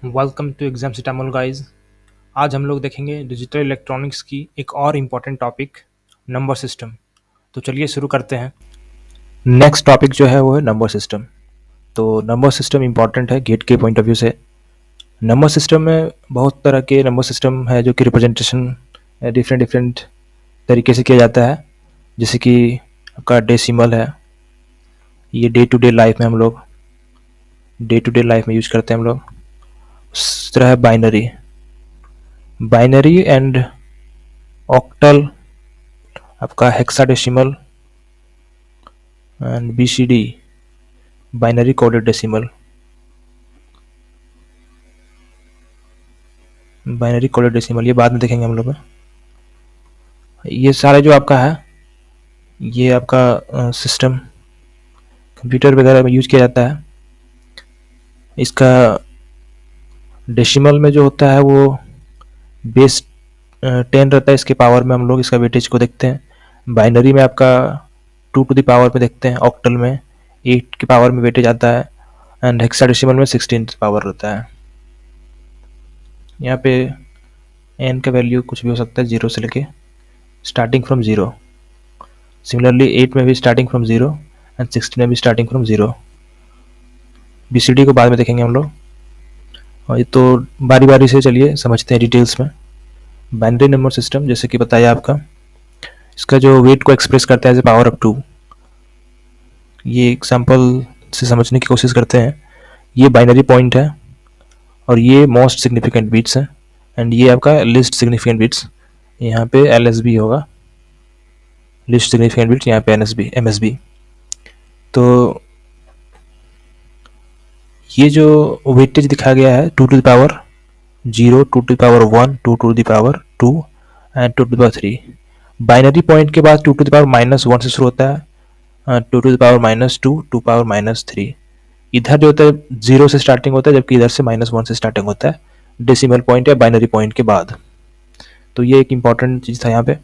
Welcome to exam सिटामोल guys. आज हम लोग देखेंगे डिजिटल इलेक्ट्रॉनिक्स की एक और इम्पॉर्टेंट टॉपिक नंबर सिस्टम। तो चलिए शुरू करते हैं। नेक्स्ट टॉपिक जो है वो है नंबर सिस्टम। तो नंबर सिस्टम इम्पॉर्टेंट है गेट के पॉइंट ऑफ व्यू से। नंबर सिस्टम में बहुत तरह के नंबर सिस्टम है जो कि रिप्रेजेंटेशन डिफरेंट डिफरेंट तरीके से किया जाता है। जैसे कि आपका डेसिमल है, ये डे टू डे लाइफ में यूज करते हैं हम लोग। उस तरह है बाइनरी एंड ऑक्टल, आपका hexadecimal and BCD, binary coded decimal. ये बाद में देखेंगे हम लोग। ये सारे जो आपका है, ये आपका सिस्टम कंप्यूटर वगैरह में यूज किया जाता है। इसका डेसिमल में जो होता है वो बेस 10 रहता है। इसके पावर में हम लोग इसका वेटेज को देखते हैं। बाइनरी में आपका 2 टू द पावर में देखते हैं। ऑक्टल में 8 के पावर में वेटेज आता है एंड हेक्साडेसिमल में 16 पावर रहता है। यहाँ पे एन का वैल्यू कुछ भी हो सकता है, 0 से लेके स्टार्टिंग फ्रॉम 0। सिमिलरली 8 में भी स्टार्टिंग फ्रॉम 0 एंड 16 में भी स्टार्टिंग फ्रॉम 0। बीसीडी को बाद में देखेंगे हम लोग। और ये तो बारी बारी से चलिए समझते हैं डिटेल्स में। बाइनरी नंबर सिस्टम जैसे कि बताया आपका, इसका जो वेट को एक्सप्रेस करता है एज ए पावर ऑफ 2। ये एग्जाम्पल से समझने की कोशिश करते हैं। ये बाइनरी पॉइंट है और ये मोस्ट सिग्निफिकेंट बिट्स है एंड ये आपका लिस्ट सिग्निफिकेंट बिट्स। यहाँ पे LSB होगा, लिस्ट सिग्निफिकेंट बिट्स, यहाँ पे MSB। तो ये जो वेटेज दिखाया गया है 2 to the power 0, 2 to the power 1, 2 to the power 2 and 2 to the power 3। Binary point के बाद 2 टू द पावर -1 से शुरू होता है, 2 टू द पावर -2, 2 पावर -3। इधर जो होता है 0 से स्टार्टिंग होता है, जबकि इधर से -1 से स्टार्टिंग होता है डेसिमल पॉइंट या बाइनरी पॉइंट के बाद। तो ये एक इम्पॉर्टेंट चीज़ था यहाँ पे।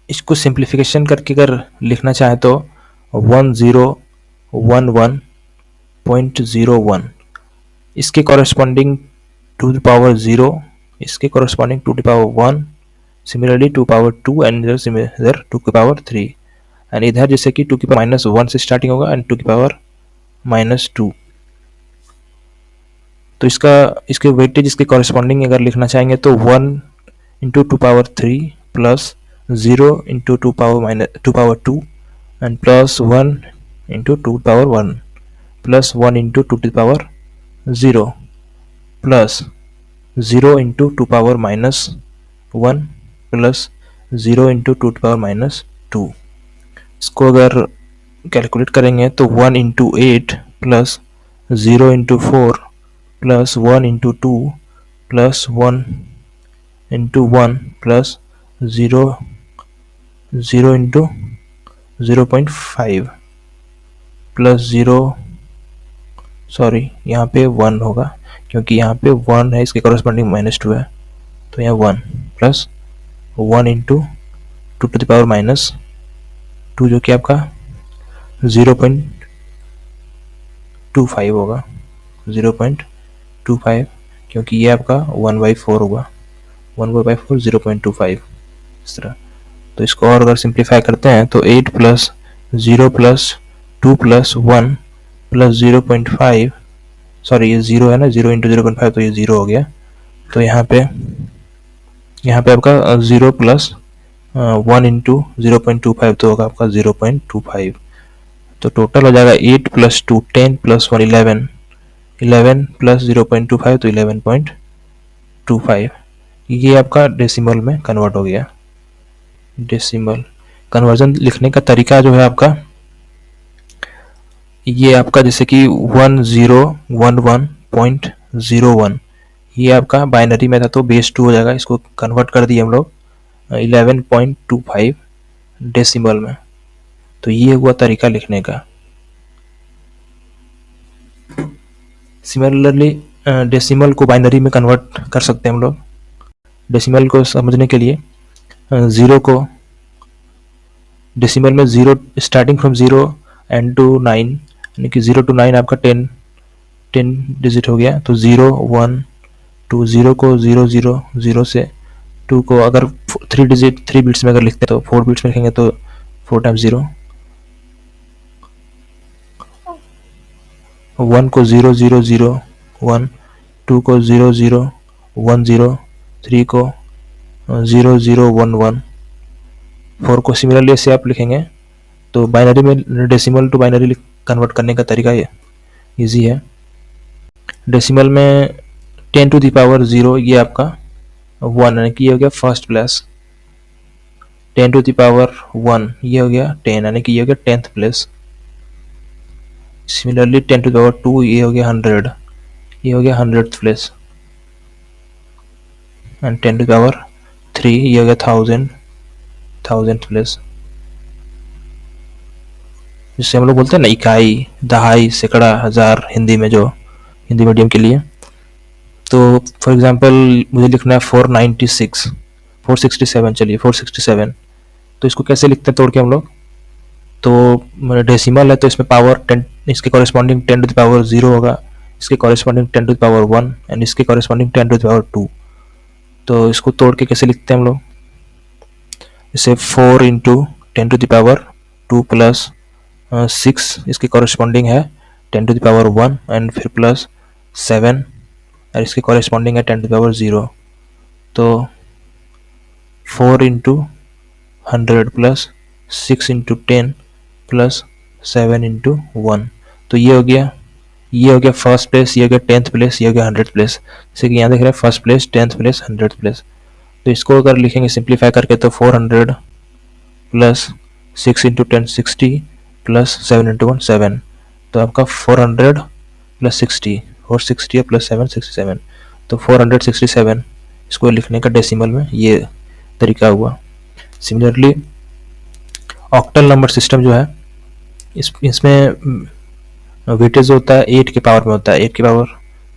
इसको सिंप्लीफिकेशन करके अगर लिखना चाहे तो 1011.01, इसके कॉरेस्पॉन्डिंग टू द पावर 0, इसके corresponding to the power 1, similarly 2 power 2 and इधर 2 की पावर 3 एंड इधर जैसे कि 2 की पावर -1 से स्टार्टिंग होगा एंड 2 की पावर -2। तो इसके वेटेज इसके कॉरेस्पॉन्डिंग अगर लिखना चाहेंगे तो 1 into 2 power 3 plus 0 into 2 power 2 and plus 1 into 2 power 1 plus 1 into 2 power 0 plus 0 into 2 power -1 plus 0 into 2 power -2। इसको अगर कैलकुलेट करेंगे तो 1 into 8 plus 0 into 4 plus 1 into 2 plus 1 into 1 plus 0 into 0.5 plus 0, sorry यहाँ पे 1 होगा क्योंकि यहाँ पे 1 है, इसके कॉरेस्पॉन्डिंग -2 है। तो यहाँ 1 plus 1 into 2 to the power -2 जो कि आपका 0.25 होगा, 0.25 क्योंकि ये आपका 1/4 होगा, 1/4 0.25 इस तरह। तो इसको और अगर सिंप्लीफाई करते हैं तो 8 plus 0 plus 2 plus 1 plus 0.5, sorry ये 0 है ना, 0 इंटू 0.5 तो ये 0 हो गया। तो यहाँ पे आपका 0 प्लस 1 इंटू 0.25 तो होगा आपका 0.25। तो टोटल हो जाएगा 8 प्लस 2 10 प्लस 1 11, 11 प्लस 0.25 तो 11.25। ये आपका डेसिमल में कन्वर्ट हो गया। डेसिमल कन्वर्जन लिखने का तरीका जो है आपका, ये आपका जैसे कि 1011.01, ये आपका बाइनरी में था तो बेस 2 हो जाएगा। इसको कन्वर्ट कर दिए हम लोग 11.25 डेसिमल में। तो ये हुआ तरीका लिखने का। सिमिलरली डेसिमल को बाइनरी में कन्वर्ट कर सकते हैं हम लोग। डेसिमल को समझने के लिए 0 को डेसिमल में 0 स्टार्टिंग फ्रॉम 0 एंड टू 9, यानी कि 0 to 9 आपका 10 10 डिजिट हो गया, तो 0 1 2, 0 को 0 0 0 से 2 को अगर 3 बिट्स में अगर लिखते हैं तो 4 बिट्स में लिखेंगे तो 4 टाइम्स 0, 1 को 0 0 0 1, 2 को 0 0 1 0, 3 को 0 0 1 1, 4 को सिमिलरली ऐसे आप लिखेंगे। तो बाइनरी में डेसिमल टू बाइनरी कन्वर्ट करने का तरीका ये ईजी है। डेसिमल में 10 टू द पावर 0 ये आपका 1 यानी कि ये हो गया first place. 10 to the power 1 ये हो गया 10 यानी कि ये हो गया 10th place. Similarly 10 to the power 2 ये हो गया 100, ये हो गया 100th place. And 10 to the power 3 ये हो गया 1000th प्लेस। जिससे हम लोग बोलते हैं ना इकाई, दहाई, सैकड़ा, हजार हिंदी में, जो हिंदी मीडियम के लिए। तो फॉर एग्जांपल मुझे लिखना है 496 467, चलिए 467, तो इसको कैसे लिखते हैं तोड़ के हम लोग? तो डेसिमल है तो इसमें पावर 10, इसके कॉरेस्पॉन्डिंग 10 टू द पावर 0 होगा, इसके corresponding 10 to the power 1 and इसके कॉरेस्पॉन्डिंग 10 टू द पावर 2। तो इसको तोड़ के कैसे लिखते हैं हम लोग? जैसे 4 into 10 to the power 2 plus 6 इसके कॉरेस्पॉन्डिंग है 10 टू द पावर 1 एंड फिर प्लस 7 और इसके कॉरेस्पॉन्डिंग है 10 टू द पावर 0। तो 4 into 100 plus 6 into 10 plus 7 into 1, तो ये हो गया फर्स्ट प्लेस, ये हो गया 10th प्लेस, ये हो गया 100th प्लेस। जैसे कि यहाँ देख रहे हैं first place, 10th place, 100th place. तो इसको अगर लिखेंगे सिंप्लीफाई करके तो 400 प्लस 6 इंटू 10 60 प्लस 7 इंटू 1 7, तो आपका 400 प्लस 60 460 प्लस 7 67, तो 467 इसको लिखने का डेसिमल में ये तरीका हुआ। सिमिलरली ऑक्टल नंबर सिस्टम जो है इसमें वेटेज होता है 8 के पावर में होता है, 8 की पावर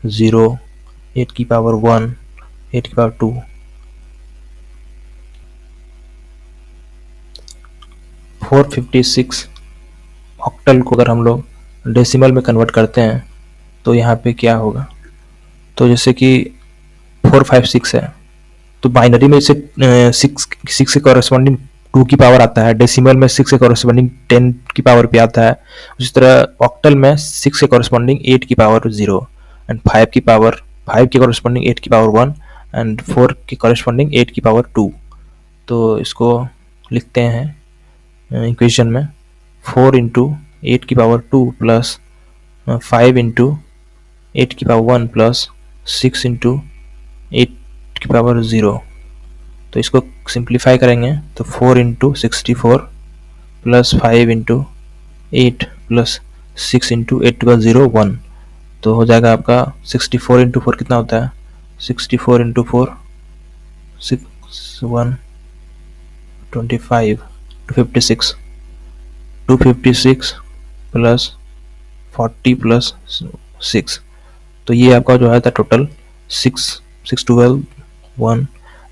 0, 8 की पावर 1, 8 की पावर 2। 456 ऑक्टल को अगर हम लोग डेसिमल में कन्वर्ट करते हैं तो यहाँ पे क्या होगा? तो जैसे कि 456 है तो बाइनरी में इसे 6 के कॉरेस्पॉन्डिंग 2 की पावर आता है, डेसिमल में 6 के कॉरेस्पॉन्डिंग 10 की पावर पे आता है। उसी तरह ऑक्टल में 6 के कॉरेस्पॉन्डिंग 8 की पावर 0 एंड 5 के कॉरेस्पॉन्डिंग 8 की पावर 1 एंड 4 के कॉरेस्पॉन्डिंग 8 की पावर 2। तो इसको लिखते हैं इक्वेशन में 4 इंटू 8 की पावर 2 प्लस 5 इंटू 8 की पावर 1 प्लस 6 इंटू 8 की पावर 0। तो इसको सिंप्लीफाई करेंगे तो 4 into 64 plus 5 into 8 plus 6 into 8 to 0 1, तो हो जाएगा आपका 64 इंटू 4 कितना होता है? 64 इंटू 4 6 1 25 256 256 प्लस 40 प्लस 6, तो ये आपका जो है था टोटल 6 12 1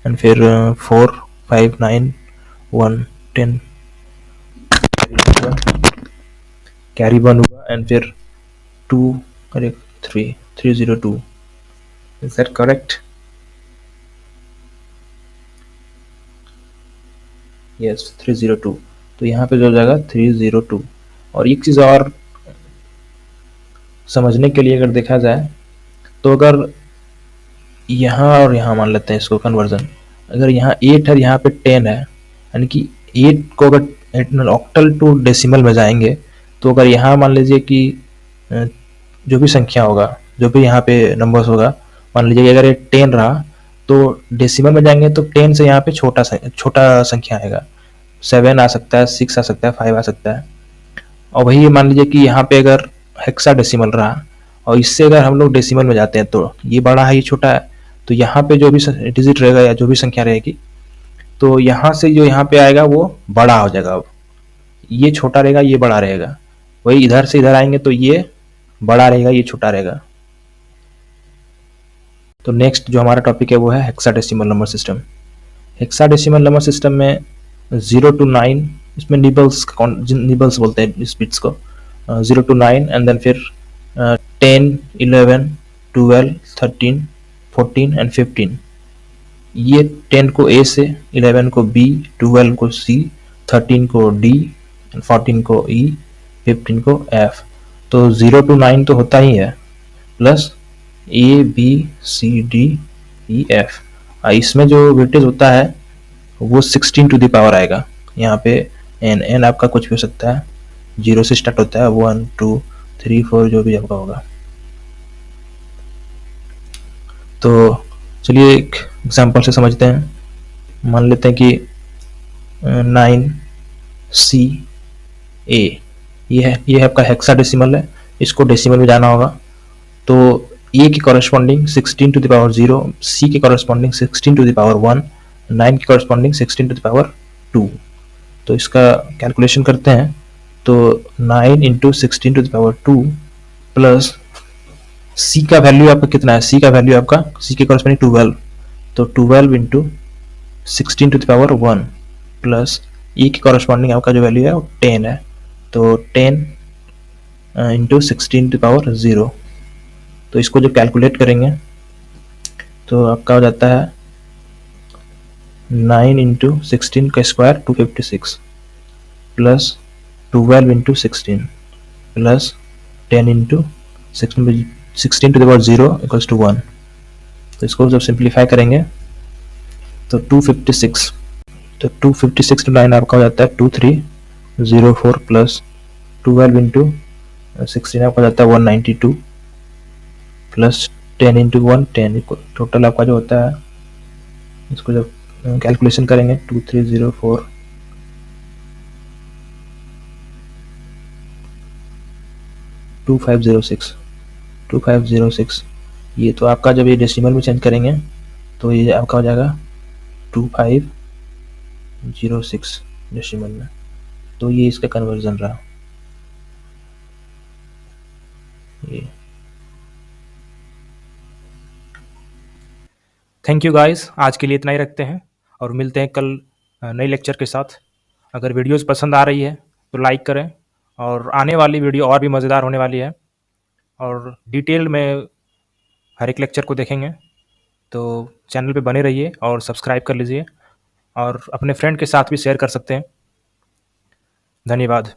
एंड फिर 4 5 9 1 10 कैरी 1 हुआ एंड फिर 2 अरे 302। Is that correct? यस 302। तो यहाँ पे जो हो जाएगा 302। और एक चीज़ और समझने के लिए अगर देखा जाए तो अगर यहाँ और यहाँ मान लेते हैं इसको कन्वर्जन, अगर यहाँ 8 है यहाँ पे 10 है यानी कि 8 को अगर ऑक्टल टू डेसिमल में जाएंगे तो अगर यहाँ मान लीजिए कि जो भी संख्या होगा, जो भी यहाँ पे नंबर्स होगा, मान लीजिए कि अगर ये 10 रहा तो डेसिमल में जाएंगे तो 10 से यहाँ पे छोटा संख्या आएगा, 7 आ सकता है, 6 आ सकता है, 5 आ सकता है। और वही मान लीजिए कि यहाँ पे अगर हेक्साडेसिमल रहा और इससे अगर हम लोग डेसिमल में जाते हैं तो ये बड़ा है ये छोटा है, तो यहाँ पे जो भी डिजिट रहेगा या जो भी संख्या रहेगी तो यहाँ से जो यहाँ पे आएगा वो बड़ा हो जाएगा, अब ये छोटा रहेगा ये बड़ा रहेगा। वही इधर से इधर आएंगे तो ये बड़ा रहेगा ये छोटा रहेगा। तो नेक्स्ट जो हमारा टॉपिक है वो है hexadecimal number system. Hexadecimal number system में 0 to 9 इसमें निबल्स बोलते हैं इस बिट्स को, 0 to 9 एंड देन फिर 10, 11, 12, 13, 14 एंड 15। ये 10 को ए से, 11 को बी, 12 को सी, 13 को डी, 14 को ई, 15 को एफ। तो 0 to 9 तो होता ही है, plus A B C D E F. इसमें जो वेटेज होता है वो 16 टू द पावर आएगा। यहाँ पे एन आपका कुछ भी हो सकता है, 0 से स्टार्ट होता है, 1 2 3 4 जो भी आपका होगा। तो चलिए एक एग्जांपल से समझते हैं। मान लेते हैं कि 9 सी ए, ये है आपका हेक्साडेसिमल है, इसको डेसिमल में जाना होगा। तो ए की कॉरेस्पॉन्डिंग 16 टू द पावर 0, सी की कॉरेस्पॉन्डिंग 16 टू द पावर 1, 9 की कॉरेस्पॉन्डिंग 16 टू द पावर 2। तो इसका कैलकुलेशन करते हैं। तो 9 into 16 to the power 2 plus C का वैल्यू आपका कितना है, सी का वैल्यू आपका सी के कॉरेस्पॉन्डिंग 12, तो 12 into 16 to the power 1 plus E की कॉरेस्पॉन्डिंग आपका जो वैल्यू है वो 10 है, तो 10 इंटू 16 टू द पावर 0। तो इसको जब कैलकुलेट करेंगे तो आपका हो जाता है 9 इंटू 16 का square 256 plus 12 into 16 plus 10 into 16 to the power 0 equals to 1। तो इसको जब सिंप्लीफाई करेंगे तो 256, तो 256 टू 9 आपका हो जाता है 2304 प्लस 12 इंटू 16 आपका हो जाता है 192 प्लस 10 इंटू 1 10, टोटल आपका जो होता है, इसको जब कैलकुलेशन करेंगे 2304 2506, ये तो आपका जब ये डेसिमल में चेंज करेंगे तो ये आपका हो जाएगा 2506 डेसिमल में। तो ये इसका कन्वर्जन रहा ये। थैंक यू गाइस, आज के लिए इतना ही रखते हैं और मिलते हैं कल नए लेक्चर के साथ। अगर वीडियोस पसंद आ रही है तो लाइक करें, और आने वाली वीडियो और भी मज़ेदार होने वाली है और डिटेल में हर एक लेक्चर को देखेंगे। तो चैनल पे बने रहिए और सब्सक्राइब कर लीजिए, और अपने फ्रेंड के साथ भी शेयर कर सकते हैं। धन्यवाद।